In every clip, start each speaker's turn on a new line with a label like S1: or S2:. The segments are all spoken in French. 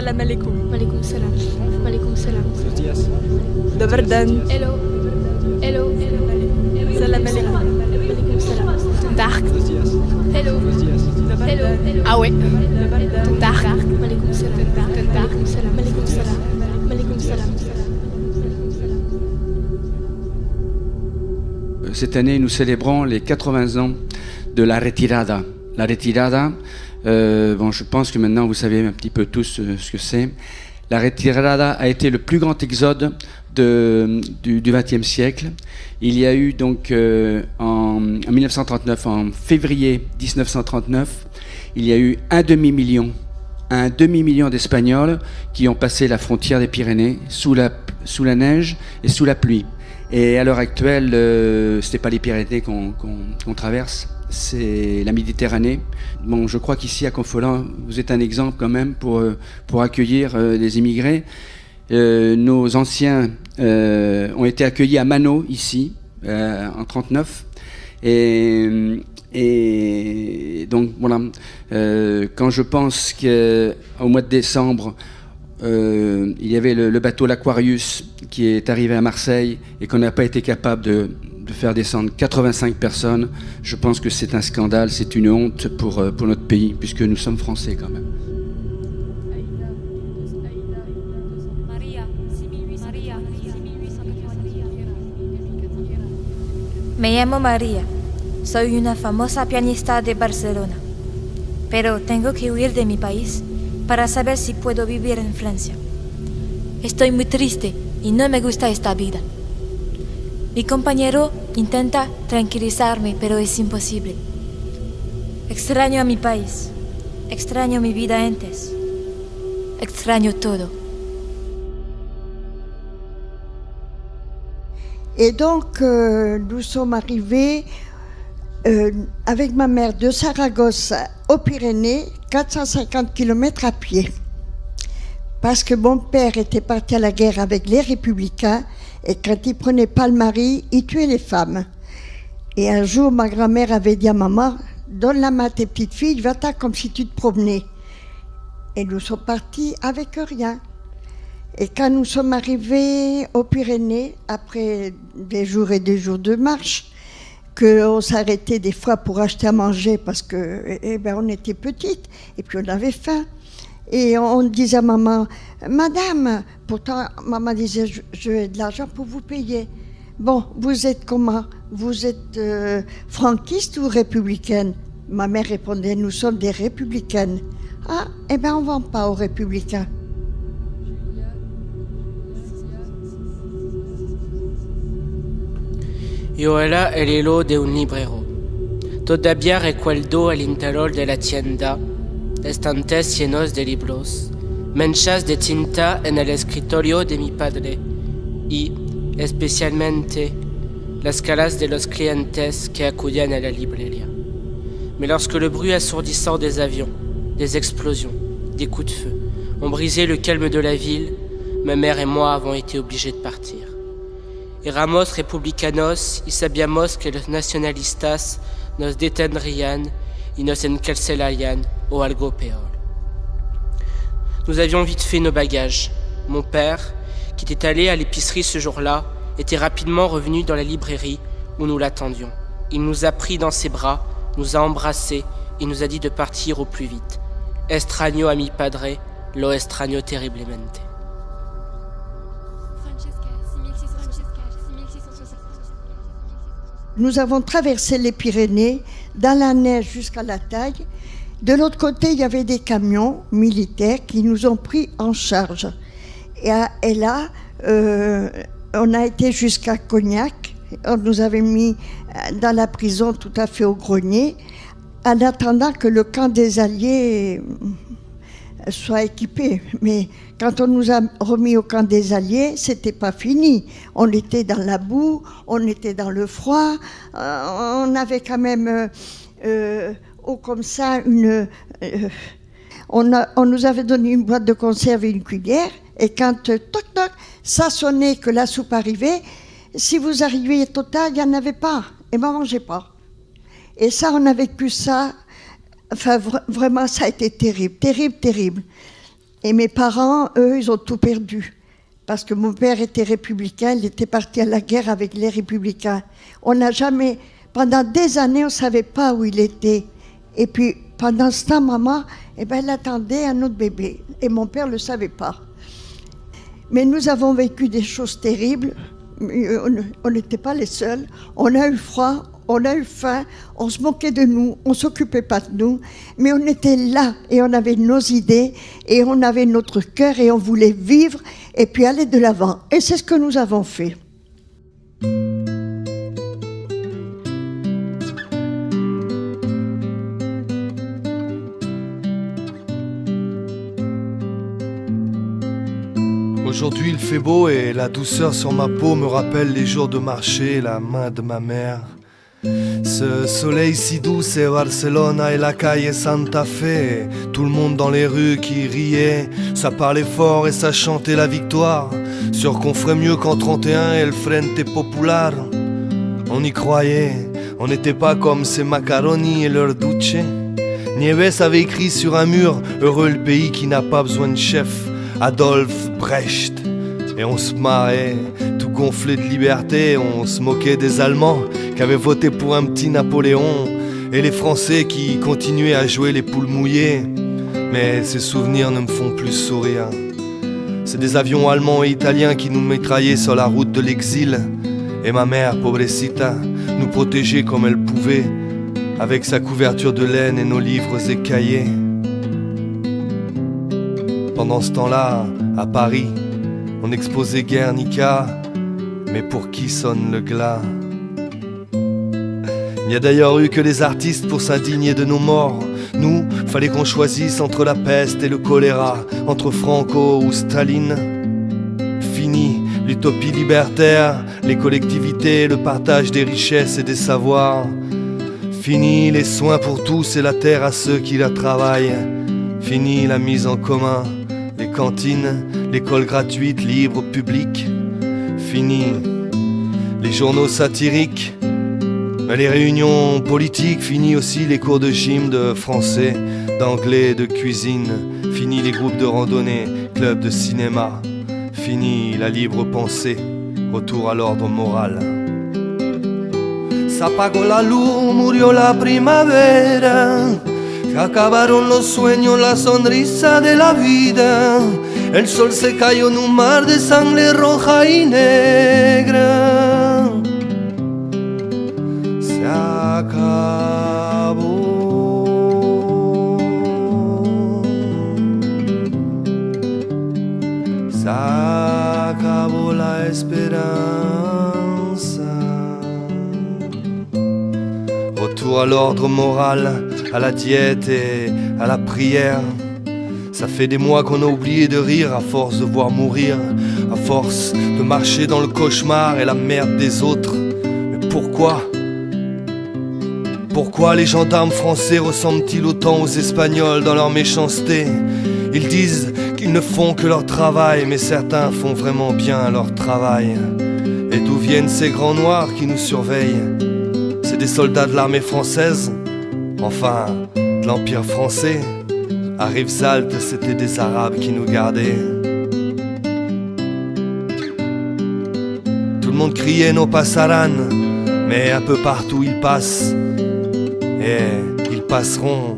S1: Salam alaikum.
S2: Walaikum salam. Walaikum salam.
S3: Buenos días.
S1: Dobar dan.
S2: Hello. Hello.
S1: Salam alaikum.
S2: Walaikum salam.
S4: Dark.
S3: Buenos días.
S2: Hello.
S3: Buenos días.
S1: Dobar
S2: Hello.
S1: dan.
S4: Ah ouais.
S1: Dobar dan.
S4: Dark.
S2: Walaikum salam. Walaikum salam. Walaikum salam. Walaikum salam.
S3: Cette année, nous célébrons les 80 ans de la retirada. La retirada, je pense que maintenant vous savez un petit peu tous ce que c'est. La retirada a été le plus grand exode du XXe siècle. Il y a eu donc en 1939, en février 1939, il y a eu un demi-million d'Espagnols qui ont passé la frontière des Pyrénées sous la neige et sous la pluie. Et à l'heure actuelle, ce n'est pas les Pyrénées qu'on traverse, c'est la Méditerranée. Bon, je crois qu'ici à Confolens, vous êtes un exemple quand même pour accueillir les immigrés. Nos anciens ont été accueillis à Mano, ici, en 1939. Et donc, voilà, quand je pense qu'au mois de décembre, il y avait le bateau l'Aquarius qui est arrivé à Marseille et qu'on n'a pas été capable de faire descendre 85 personnes, je pense que c'est un scandale, c'est une honte pour notre pays, puisque nous sommes français quand même.
S5: Me llamo María. Soy una famosa pianista de Barcelona. Pero tengo que huir de mi país para saber si puedo vivir en Francia. Estoy muy triste y no me gusta esta vida. Mi compañero intenta tranquilizarme, pero es imposible. Extraño a mi país. Extraño mi vida antes. Extraño todo.
S6: Et donc, nous sommes arrivés avec ma mère de Saragosse aux Pyrénées, 450 km à pied. Parce que mon père était parti à la guerre avec les républicains et quand il prenait pas le mari, il tuait les femmes. Et un jour, ma grand-mère avait dit à maman, donne la main à tes petites filles, va-t'en comme si tu te promenais. Et nous sommes partis avec rien. Et quand nous sommes arrivés aux Pyrénées, après des jours et des jours de marche, qu'on s'arrêtait des fois pour acheter à manger parce que, on était petites et puis on avait faim. Et on disait à maman, Madame, pourtant maman disait, je veux de l'argent pour vous payer. Bon, vous êtes comment? Vous êtes franquiste ou républicaine? Ma mère répondait, nous sommes des républicaines. Ah, on ne vend pas aux républicains.
S7: Io era el hilo de un librero. Todavía recuerdo el interior de la tienda, estantes llenos de libros, manchas de tinta en el escritorio de mi padre y, especialmente, las caras de los clientes que acudían a la librería. Mais lorsque le bruit assourdissant des avions, des explosions, des coups de feu ont brisé le calme de la ville, ma mère et moi avons été obligés de partir. Éramos republicanos y sabíamos que los nacionalistas nos detendrían y nos encarcelarían o algo peor. Nous avions vite fait nos bagages. Mon père, qui était allé à l'épicerie ce jour-là, était rapidement revenu dans la librairie où nous l'attendions. Il nous a pris dans ses bras, nous a embrassés et nous a dit de partir au plus vite. Extraño a mi padre, lo extraño terriblemente.
S6: Nous avons traversé les Pyrénées dans la neige jusqu'à la taille. De l'autre côté, il y avait des camions militaires qui nous ont pris en charge. Et là, on a été jusqu'à Cognac. On nous avait mis dans la prison tout à fait au grenier, en attendant que le camp des Alliés soit équipé. Mais quand on nous a remis au camp des Alliés, c'était pas fini. On était dans la boue, on était dans le froid, on avait quand même comme ça on nous avait donné une boîte de conserve et une cuillère, et quand toc toc ça sonnait que la soupe arrivait, si vous arriviez total, il n'y en avait pas, et on ne mangeait pas. Et ça, on a vécu ça, enfin vraiment ça a été terrible, terrible, terrible. Et mes parents, eux, ils ont tout perdu. Parce que mon père était républicain, il était parti à la guerre avec les républicains. On n'a jamais, pendant des années, on ne savait pas où il était. Et puis, pendant ce temps, maman, elle attendait un autre bébé. Et mon père ne le savait pas. Mais nous avons vécu des choses terribles. On n'était pas les seuls. On a eu froid, on a eu faim, on se moquait de nous, on ne s'occupait pas de nous. Mais on était là et on avait nos idées et on avait notre cœur et on voulait vivre et puis aller de l'avant. Et c'est ce que nous avons fait.
S4: Aujourd'hui il fait beau et la douceur sur ma peau me rappelle les jours de marché, la main de ma mère. Ce soleil si doux c'est Barcelona et la calle Santa Fe. Tout le monde dans les rues qui riait, ça parlait fort et ça chantait la victoire. Sûr qu'on ferait mieux qu'en 31 et le Frente Popular. On y croyait, on n'était pas comme ces macaroni et leur duce. Nieves avait écrit sur un mur, heureux le pays qui n'a pas besoin de chef. Adolphe Brecht. Et on se marrait, tout gonflé de liberté. On se moquait des Allemands qui avaient voté pour un petit Napoléon et les Français qui continuaient à jouer les poules mouillées. Mais ces souvenirs ne me font plus sourire. C'est des avions allemands et italiens qui nous mitraillaient sur la route de l'exil. Et ma mère, pobrecita, nous protégeait comme elle pouvait, avec sa couverture de laine et nos livres écaillés. Pendant ce temps-là, à Paris, on exposait Guernica, mais pour qui sonne le glas? Il n'y a d'ailleurs eu que les artistes pour s'indigner de nos morts. Nous, fallait qu'on choisisse entre la peste et le choléra, entre Franco ou Staline. Fini l'utopie libertaire, les collectivités, le partage des richesses et des savoirs. Fini les soins pour tous et la terre à ceux qui la travaillent. Fini la mise en commun, les cantines, l'école gratuite, libre, publique. Fini les journaux satiriques, les réunions politiques. Fini aussi les cours de gym, de français, d'anglais, de cuisine. Fini les groupes de randonnée, clubs de cinéma. Fini la libre pensée, retour à l'ordre moral. S'apagó la luz, murió la primavera. Se acabaron los sueños, la sonrisa de la vida. El sol se cayó en un mar de sangre roja y negra. Se acabó. Se acabó la esperanza. Retour à l'ordre moral, à la diète et à la prière. Ça fait des mois qu'on a oublié de rire à force de voir mourir, à force de marcher dans le cauchemar et la merde des autres. Mais pourquoi? Pourquoi les gendarmes français ressemblent-ils autant aux Espagnols dans leur méchanceté? Ils disent qu'ils ne font que leur travail, mais certains font vraiment bien leur travail. Et d'où viennent ces grands noirs qui nous surveillent? C'est des soldats de l'armée française? Enfin, de l'Empire français. À Rivesaltes, c'était des Arabes qui nous gardaient. Tout le monde criait nos passaran, mais un peu partout ils passent. Et ils passeront.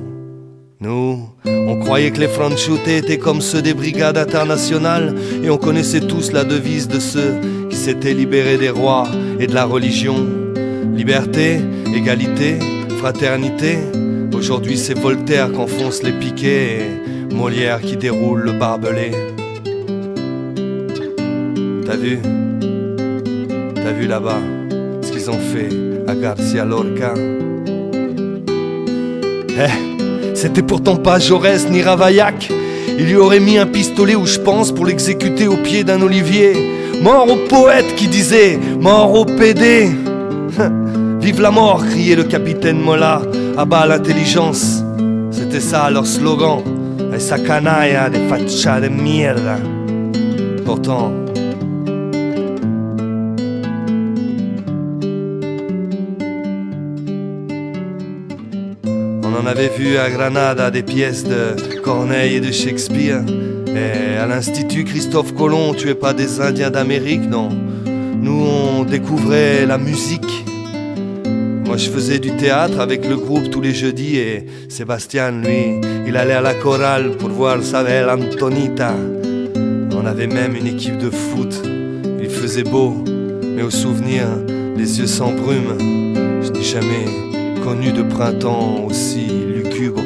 S4: Nous, on croyait que les franchute étaient comme ceux des brigades internationales, et on connaissait tous la devise de ceux qui s'étaient libérés des rois et de la religion. Liberté, égalité, fraternité. Aujourd'hui c'est Voltaire qu'enfonce les piquets et Molière qui déroule le barbelé. T'as vu là-bas ce qu'ils ont fait à Garcia Lorca? C'était pourtant pas Jaurès ni Ravaillac. Il lui aurait mis un pistolet où je pense pour l'exécuter au pied d'un olivier. Mort au poète qui disait, mort au PD. Vive la mort, criait le capitaine Mola. À bas l'intelligence, c'était ça leur slogan. Esa canalla de facha de mierda. Pourtant, on en avait vu à Granada des pièces de Corneille et de Shakespeare. Et à l'Institut Christophe Colomb, on tuait pas des Indiens d'Amérique, non. Nous, on découvrait la musique. Moi, je faisais du théâtre avec le groupe tous les jeudis et Sébastien, lui, il allait à la chorale pour voir sa belle Antonita. On avait même une équipe de foot. Il faisait beau, mais au souvenir, les yeux sans brume. Je n'ai jamais connu de printemps aussi lugubre.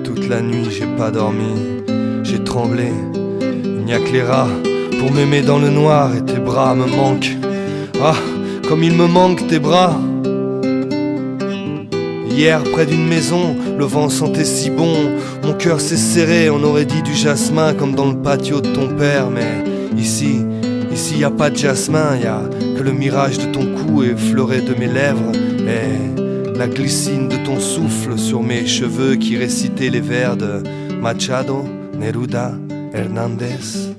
S4: Toute la nuit, j'ai pas dormi, j'ai tremblé. Il n'y a que les rats pour m'aimer dans le noir et tes bras me manquent. Ah, comme il me manque tes bras. Hier, près d'une maison, le vent sentait si bon. Mon cœur s'est serré, on aurait dit du jasmin comme dans le patio de ton père. Mais ici, y a pas de jasmin, y a que le mirage de ton cou effleuré de mes lèvres. Et la glycine de ton souffle sur mes cheveux qui récitait les vers de Machado, Neruda, Hernández.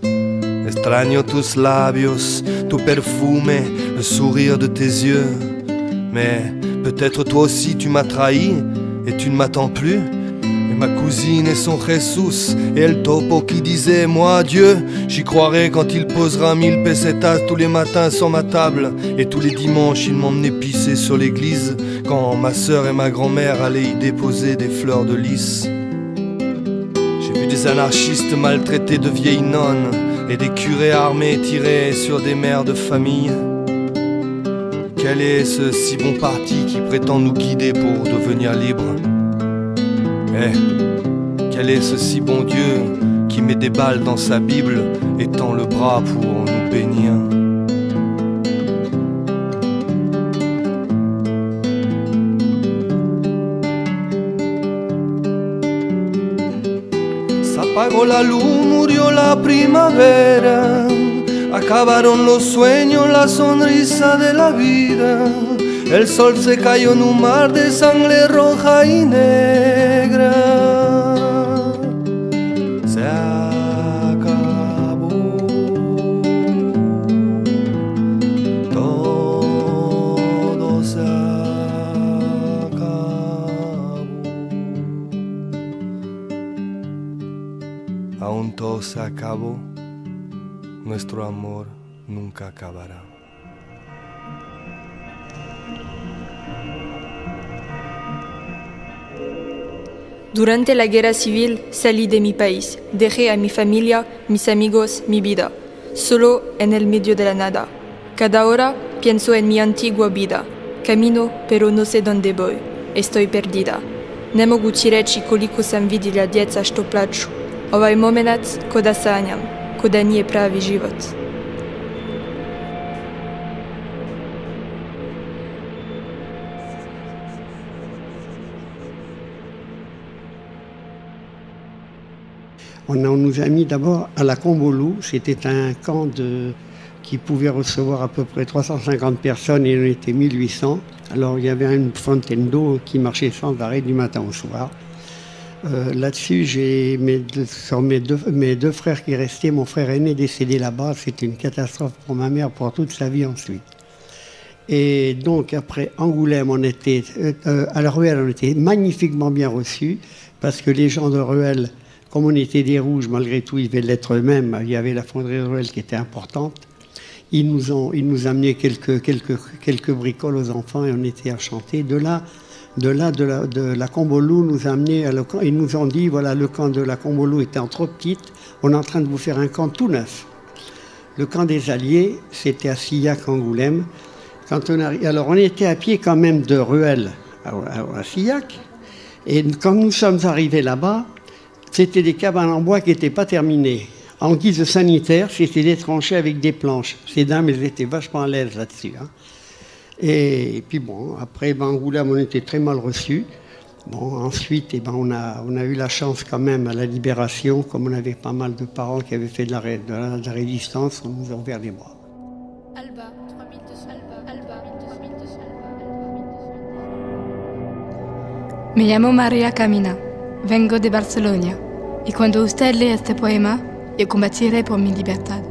S4: Extraño tus labios, tu perfume, le sourire de tes yeux. Mais peut-être toi aussi tu m'as trahi et tu ne m'attends plus. Et ma cousine et son Jesús et el topo qui disait moi Dieu, j'y croirai quand il posera 1000 pesetas tous les matins sur ma table. Et tous les dimanches il m'emmenait pisser sur l'église quand ma sœur et ma grand-mère allaient y déposer des fleurs de lys. J'ai vu des anarchistes maltraités de vieilles nonnes et des curés armés tirés sur des mères de famille. Quel est ce si bon parti qui prétend nous guider pour devenir libres? Quel est ce si bon Dieu qui met des balles dans sa Bible et tend le bras pour nous bénir? S'apagó la luz, murió la primavera. Acabaron los sueños, la sonrisa de la vida. El sol se cayó en un mar de sangre roja y negra. Se acabó. Todo se acabó. Aún todo se acabó. Nuestro amor nunca acabará.
S1: Durante la guerra civil salí de mi país, dejé a mi familia, mis amigos, mi vida, solo en el medio de la nada. Cada hora pienso en mi antigua vida. Camino, pero no sé dónde voy. Estoy perdida. Ne mogu ti reći koliko sam vidjela djeca što plaču. Ovaj momenat ko da sanjam, ko da nije pravi život.
S8: On nous a mis d'abord à la Combolou. C'était un camp qui pouvait recevoir à peu près 350 personnes et on était 1800. Alors il y avait une fontaine d'eau qui marchait sans arrêt du matin au soir. Là-dessus, j'ai mes deux frères qui restaient. Mon frère aîné décédé là-bas. C'était une catastrophe pour ma mère pour toute sa vie ensuite. Et donc après Angoulême, on était à la Ruelle, on était magnifiquement bien reçus parce que les gens de Ruelle, comme on était des rouges, malgré tout, ils devaient l'être eux-mêmes. Il y avait la fonderie de Ruelle qui était importante. Ils nous amenaient quelques bricoles aux enfants et on était enchantés. De la Combolou nous a amenés à le camp. Ils nous ont dit, voilà, le camp de la Combolou étant trop petite, on est en train de vous faire un camp tout neuf. Le camp des Alliés, c'était à Sillac, Angoulême. Alors on était à pied quand même de Ruelle à Sillac. Et quand nous sommes arrivés là-bas, c'était des cabanes en bois qui n'étaient pas terminées. En guise de sanitaire, c'était des tranchées avec des planches. Ces dames, elles étaient vachement à l'aise là-dessus. Hein. Et puis bon, après Angoulême, on était très mal reçus. Bon, ensuite, on a eu la chance quand même à la Libération, comme on avait pas mal de parents qui avaient fait de la résistance, on nous a ouvert les bras.
S2: Alba, 3200. Alba, 3200.
S9: Me llamo María Camina, vengo de Barcelona y cuando usted lee este poema, yo combatiré por mi libertad,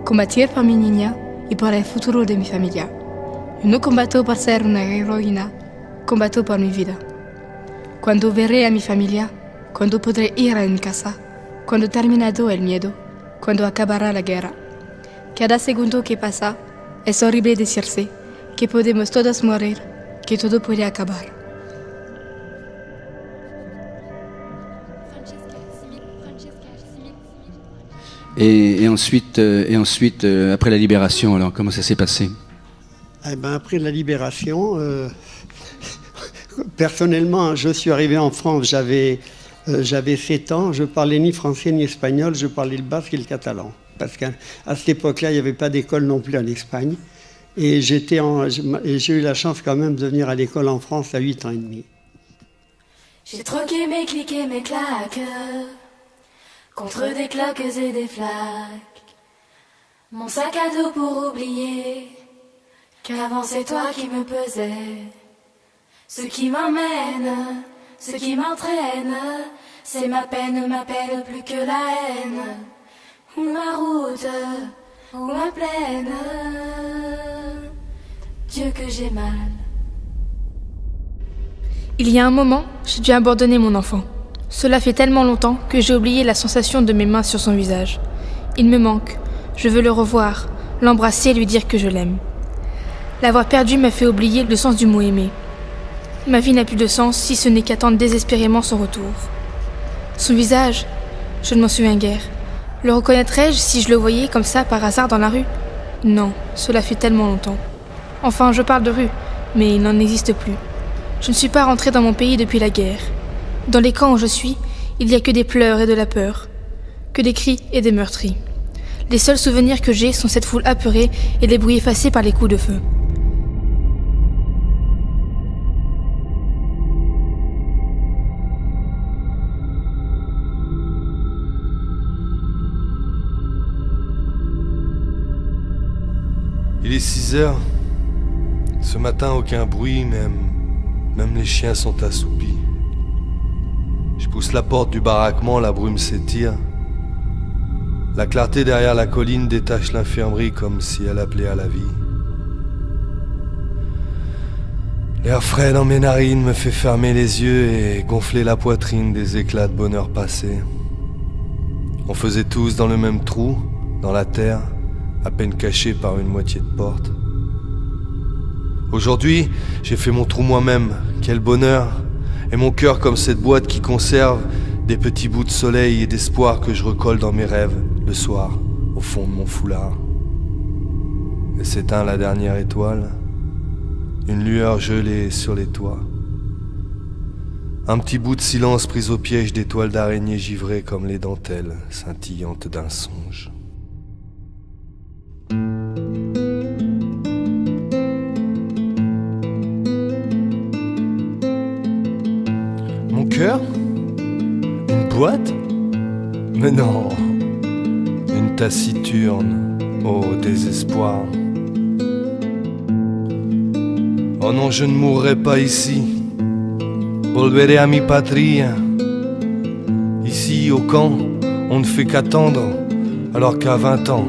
S9: combatir por mi niña y por el futuro de mi familia. Yo no combato por ser una heroína, combato por mi vida. Cuando veré a mi familia, cuando podré ir a mi casa, cuando terminado el miedo, cuando acabará la guerra. Cada segundo que pasa, es horrible decirse que podemos todos morir, que todo puede acabar.
S3: Et ensuite, après la libération, alors, comment ça s'est passé?
S8: Eh ben, après la libération, personnellement, je suis arrivé en France, j'avais 7 ans, je parlais ni français ni espagnol, je parlais le basque et le catalan. Parce qu'à cette époque-là, il n'y avait pas d'école non plus en Espagne. Et j'ai eu la chance quand même de venir à l'école en France à 8 ans et demi.
S10: J'ai troqué mes clics et mes claques contre des claques et des flaques. Mon sac à dos pour oublier qu'avant c'est toi qui me pesais. Ce qui m'emmène, ce qui m'entraîne, c'est ma peine plus que la haine. Ou ma route, ou ma plaine. Dieu que j'ai mal.
S1: Il y a un moment, j'ai dû abandonner mon enfant. Cela fait tellement longtemps que j'ai oublié la sensation de mes mains sur son visage. Il me manque, je veux le revoir, l'embrasser et lui dire que je l'aime. L'avoir perdu m'a fait oublier le sens du mot aimer. Ma vie n'a plus de sens si ce n'est qu'attendre désespérément son retour. Son visage, je ne m'en souviens guère. Le reconnaîtrais-je si je le voyais comme ça par hasard dans la rue? Non, cela fait tellement longtemps. Enfin, je parle de rue, mais il n'en existe plus. Je ne suis pas rentrée dans mon pays depuis la guerre. Dans les camps où je suis, il n'y a que des pleurs et de la peur, que des cris et des meurtris. Les seuls souvenirs que j'ai sont cette foule apeurée et les bruits effacés par les coups de feu.
S4: Il est 6 heures. Ce matin, aucun bruit, même les chiens sont assoupis. Je pousse la porte du baraquement, la brume s'étire. La clarté derrière la colline détache l'infirmerie comme si elle appelait à la vie. L'air frais dans mes narines me fait fermer les yeux et gonfler la poitrine des éclats de bonheur passé. On faisait tous dans le même trou, dans la terre, à peine caché par une moitié de porte. Aujourd'hui, j'ai fait mon trou moi-même, quel bonheur! Et mon cœur comme cette boîte qui conserve des petits bouts de soleil et d'espoir que je recolle dans mes rêves le soir, au fond de mon foulard. Et s'éteint la dernière étoile, une lueur gelée sur les toits. Un petit bout de silence pris au piège d'étoiles d'araignées givrées comme les dentelles scintillantes d'un songe. Mon cœur? Une boîte? Mais non, une taciturne au désespoir. Oh non, je ne mourrai pas ici. Volveré a mi patria. Ici, au camp, on ne fait qu'attendre, alors qu'à 20 ans,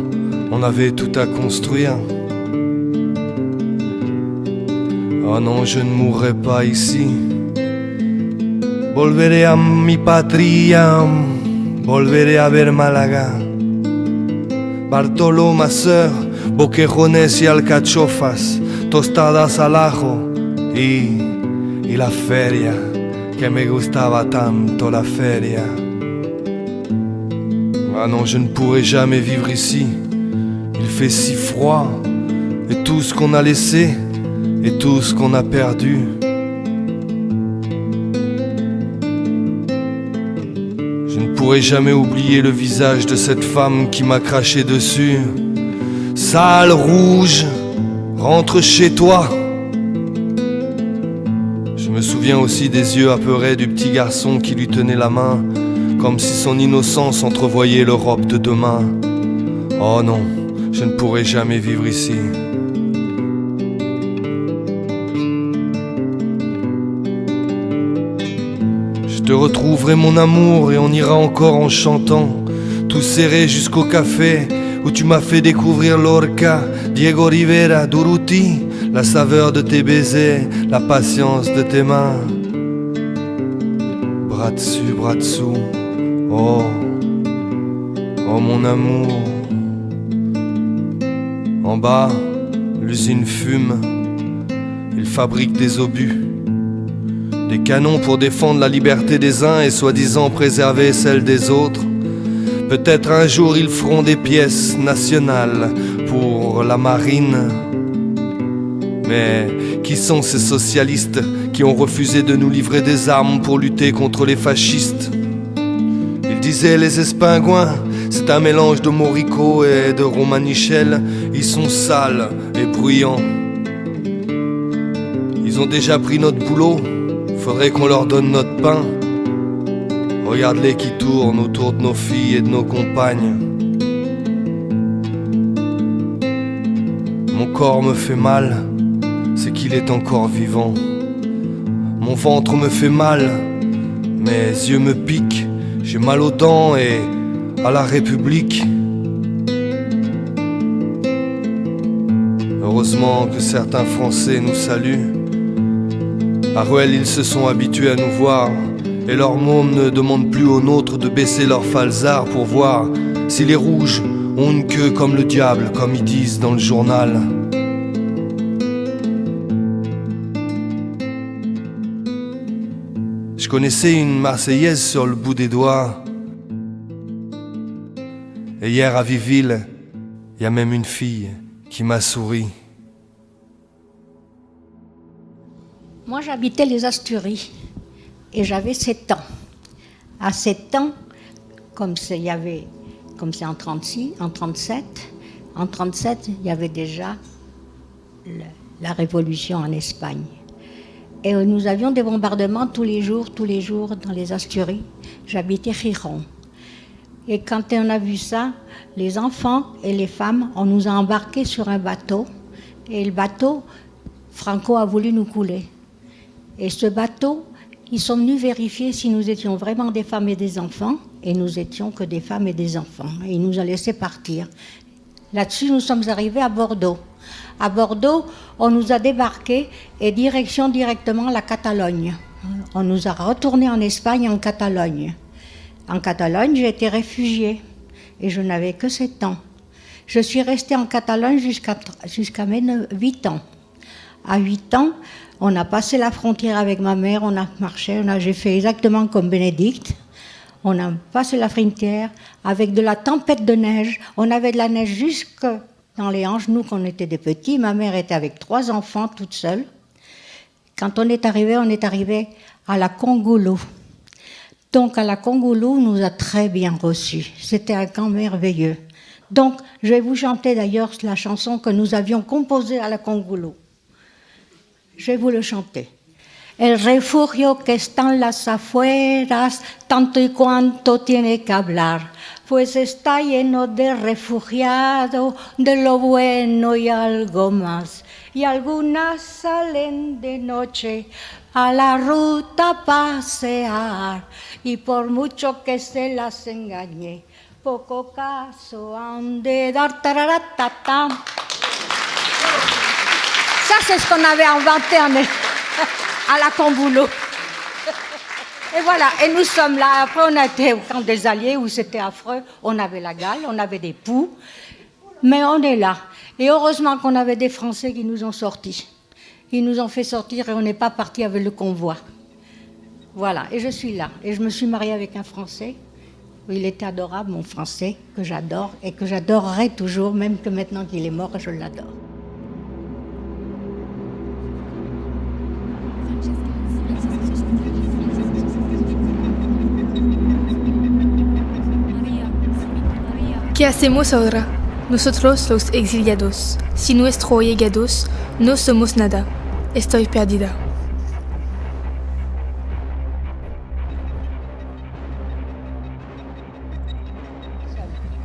S4: on avait tout à construire. Oh non, je ne mourrai pas ici. Volveré a mi patria, volveré a ver Málaga. Bartolo, ma sœur, boquejones y alcachofas, tostadas al ajo y la feria, que me gustaba tanto la feria. Ah non, je ne pourrai jamais vivre ici. Il fait si froid, et tout ce qu'on a laissé, et tout ce qu'on a perdu. Je ne pourrai jamais oublier le visage de cette femme qui m'a craché dessus. Sale, rouge, rentre chez toi. Je me souviens aussi des yeux apeurés du petit garçon qui lui tenait la main, comme si son innocence entrevoyait l'Europe de demain. Oh non, je ne pourrai jamais vivre ici. Je te retrouverai mon amour et on ira encore en chantant, tout serré jusqu'au café où tu m'as fait découvrir Lorca, Diego Rivera, Durruti, la saveur de tes baisers, la patience de tes mains. Bras dessous, oh, oh mon amour. En bas, l'usine fume, il fabrique des obus, des canons pour défendre la liberté des uns et soi-disant préserver celle des autres. Peut-être un jour ils feront des pièces nationales pour la marine. Mais qui sont ces socialistes qui ont refusé de nous livrer des armes pour lutter contre les fascistes? Ils disaient les Espingouins, c'est un mélange de Morico et de Romanichel. Ils sont sales et bruyants. Ils ont déjà pris notre boulot, faudrait qu'on leur donne notre pain. Regarde-les qui tournent autour de nos filles et de nos compagnes. Mon corps me fait mal, c'est qu'il est encore vivant. Mon ventre me fait mal, mes yeux me piquent. J'ai mal aux dents et à la République. Heureusement que certains Français nous saluent. À Ruelle, ils se sont habitués à nous voir, et leurs mômes ne demandent plus aux nôtres de baisser leurs falzars pour voir si les rouges ont une queue comme le diable, comme ils disent dans le journal. Je connaissais une Marseillaise sur le bout des doigts. Et hier à Viville, il y a même une fille qui m'a souri.
S11: Moi, j'habitais les Asturies et j'avais 7 ans. À 7 ans, comme c'est en 36, en 37, il y avait déjà la révolution en Espagne. Et nous avions des bombardements tous les jours dans les Asturies. J'habitais Gijón. Et quand on a vu ça, les enfants et les femmes, on nous a embarqués sur un bateau. Et le bateau, Franco a voulu nous couler. Et ce bateau, ils sont venus vérifier si nous étions vraiment des femmes et des enfants. Et nous étions que des femmes et des enfants. Et ils nous ont laissés partir. Là-dessus, nous sommes arrivés à Bordeaux. À Bordeaux, on nous a débarqués et directement la Catalogne. On nous a retournés en Espagne, en Catalogne. En Catalogne, j'ai été réfugiée et je n'avais que 7 ans. Je suis restée en Catalogne jusqu'à mes 8 ans. À 8 ans, on a passé la frontière avec ma mère, on a marché, j'ai fait exactement comme Bénédicte. On a passé la frontière avec de la tempête de neige. On avait de la neige jusque dans les hanches, nous, quand on était des petits. Ma mère était avec 3 enfants, toute seule. Quand on est arrivé à la Congoulou. Donc, à la Congoulou, nous a très bien reçus. C'était un camp merveilleux. Donc, je vais vous chanter d'ailleurs la chanson que nous avions composée à la Congoulou. Je vais vous le chanter. El refugio que está en las afueras, tanto y cuanto tiene que hablar, pues está lleno de refugiados, de lo bueno y algo más. Y algunas salen de noche a la ruta a pasear, y por mucho que se las engañe, poco caso han de dar. Tararatata. Ça, c'est ce qu'on avait inventé à la Congoulou. Et voilà, et nous sommes là. Après, on a été au camp des Alliés où c'était affreux. On avait la gale, on avait des poux, mais on est là. Et heureusement qu'on avait des Français qui nous ont sortis. Ils nous ont fait sortir et on n'est pas parti avec le convoi. Voilà, et je suis là. Et je me suis mariée avec un Français. Il était adorable, mon Français, que j'adore et que j'adorerai toujours, même que maintenant qu'il est mort, je l'adore.
S9: ¿Qué hacemos ahora? Nosotros los exiliados. Sin nuestros llegados, no somos nada. Estoy perdida.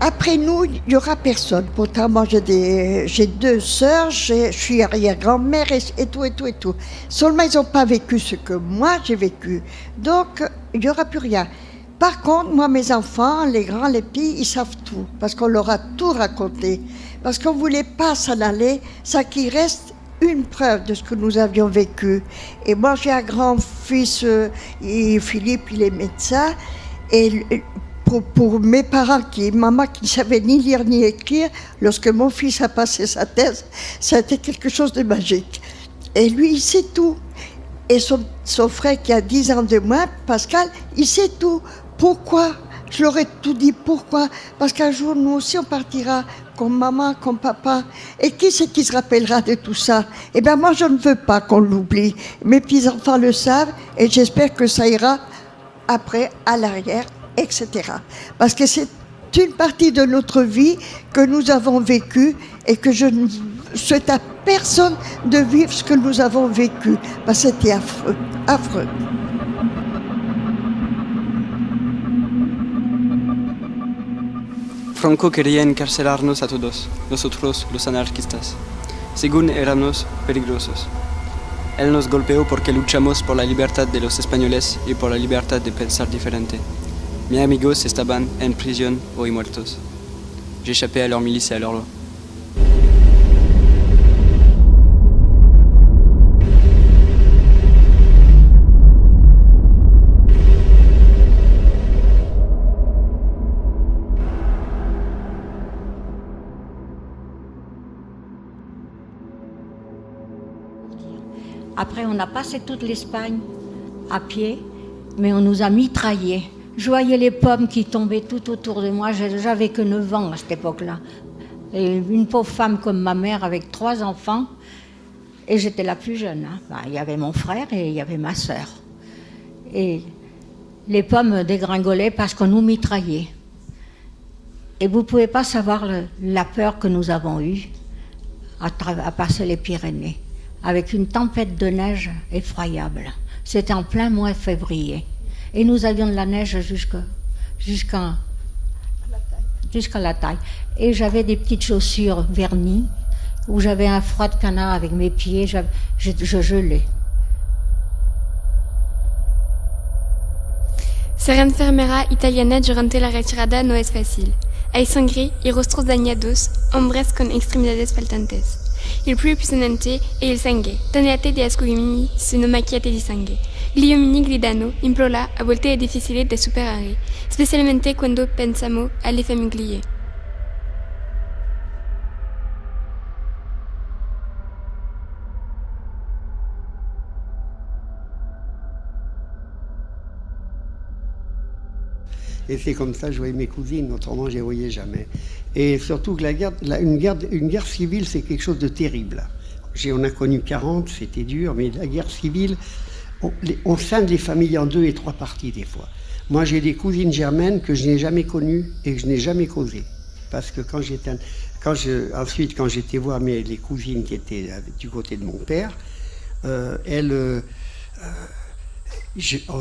S6: Après nous, il n'y aura personne. Pourtant, moi, j'ai 2 sœurs, je suis arrière-grand-mère et tout. Seulement, ils n'ont pas vécu ce que moi, j'ai vécu. Donc, il n'y aura plus rien. Par contre, moi, mes enfants, les grands, les petits, ils savent tout. Parce qu'on leur a tout raconté. Parce qu'on ne voulait pas s'en aller. Ça qui reste, une preuve de ce que nous avions vécu. Et moi, j'ai un grand-fils, et Philippe, il est médecin, et pour mes parents, maman qui ne savait ni lire ni écrire, lorsque mon fils a passé sa thèse, ça a été quelque chose de magique. Et lui, il sait tout. Et son frère qui a 10 ans de moins, Pascal, il sait tout. Pourquoi ? Je leur ai tout dit. Pourquoi ? Parce qu'un jour, nous aussi, on partira comme maman, comme papa. Et qui c'est qui se rappellera de tout ça ? Eh bien, moi, je ne veux pas qu'on l'oublie. Mes petits-enfants le savent et j'espère que ça ira après, à l'arrière, etc. Parce que c'est une partie de notre vie que nous avons vécue et que je ne souhaite à personne de vivre ce que nous avons vécu. Parce que c'était affreux, affreux.
S12: Franco quería encarcelarnos a todos, nosotros los anarquistas, según éramos peligrosos. Él nos golpeó porque luchamos por la libertad de los españoles y por la libertad de pensar diferente. Mis amigos estaban en prisión o muertos. J'échappais à leur milice et à leur loi.
S11: Après, on a passé toute l'Espagne à pied, mais on nous a mitraillés. Je voyais les pommes qui tombaient tout autour de moi. J'avais que 9 ans à cette époque-là. Et une pauvre femme comme ma mère avec 3 enfants. Et j'étais la plus jeune. Il y avait mon frère et il y avait ma sœur. Et les pommes dégringolaient parce qu'on nous mitraillait. Et vous ne pouvez pas savoir la peur que nous avons eue à passer les Pyrénées, avec une tempête de neige effroyable. C'était en plein mois de février. Et nous avions de la neige jusqu'à la taille. Et j'avais des petites chaussures vernies, où j'avais un froid de canard avec mes pieds, je gelais.
S2: Ser enfermera italiana durante la retirada no es fácil. Hay sangre y rostros dañados, hombres con extremidades faltantes. Il più pesante è il sangue, tonnellate di ascolini sono macchiate di sangue. Gli uomini gridano, implorano, a volte è difficile da superare, specialmente quando pensiamo alle famiglie.
S8: Et c'est comme ça que je voyais mes cousines, autrement je ne les voyais jamais. Et surtout que une guerre civile, c'est quelque chose de terrible. On a connu 40, c'était dur, mais la guerre civile, on scinde les familles en 2 et 3 parties des fois. Moi, j'ai des cousines germaines que je n'ai jamais connues et que je n'ai jamais causées. Parce que ensuite, quand j'étais voir les cousines qui étaient du côté de mon père, on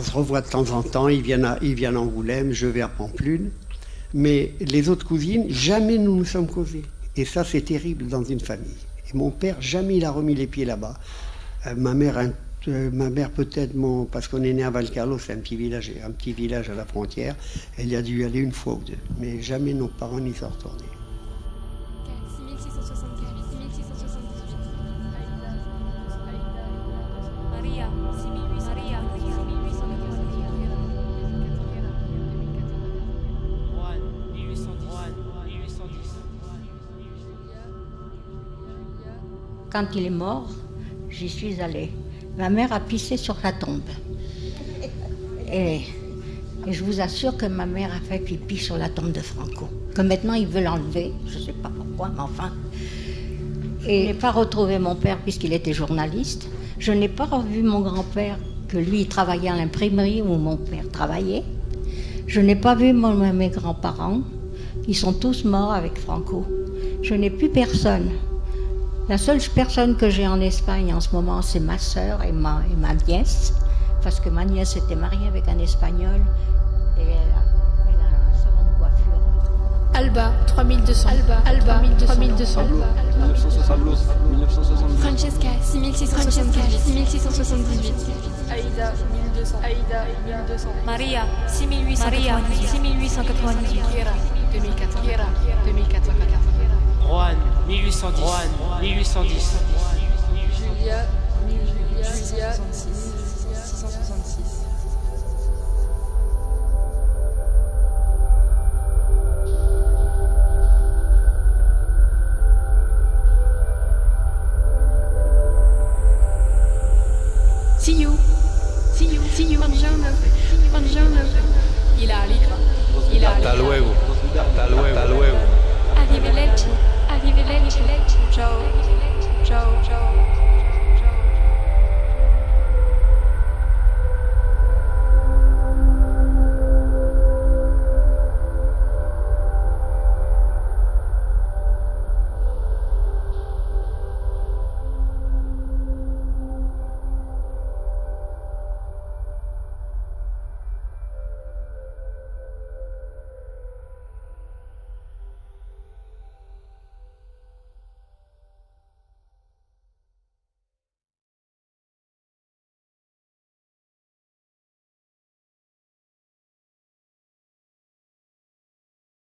S8: se revoit de temps en temps, ils viennent à Angoulême, je vais à Pamplune. Mais les autres cousines, jamais nous nous sommes causés. Et ça, c'est terrible dans une famille. Et mon père, jamais il a remis les pieds là-bas. Ma mère peut-être, parce qu'on est né à Valcarlo, c'est un petit village à la frontière, elle y a dû y aller 1 fois ou 2. Mais jamais nos parents n'y sont retournés.
S11: Quand il est mort, j'y suis allée. Ma mère a pissé sur sa tombe. Et je vous assure que ma mère a fait pipi sur la tombe de Franco. Que maintenant, il veut l'enlever. Je ne sais pas pourquoi, mais enfin. Et je n'ai pas retrouvé mon père puisqu'il était journaliste. Je n'ai pas revu mon grand-père, que lui, il travaillait à l'imprimerie où mon père travaillait. Je n'ai pas vu mes grands-parents. Ils sont tous morts avec Franco. Je n'ai plus personne. La seule personne que j'ai en Espagne en ce moment, c'est ma sœur et ma nièce, parce que ma nièce était mariée avec un Espagnol et elle a un salon de coiffure.
S2: Alba, 3200. Alba, 3200. 1972. Francesca, 6678. Aïda, 1200.
S5: Maria, 6898.
S2: Kiera, 2400.
S7: Juan, 1810.
S1: Julia 666.
S2: See you. Buongiorno.
S4: Hasta luego.
S2: Arrivederci.
S1: Ciao.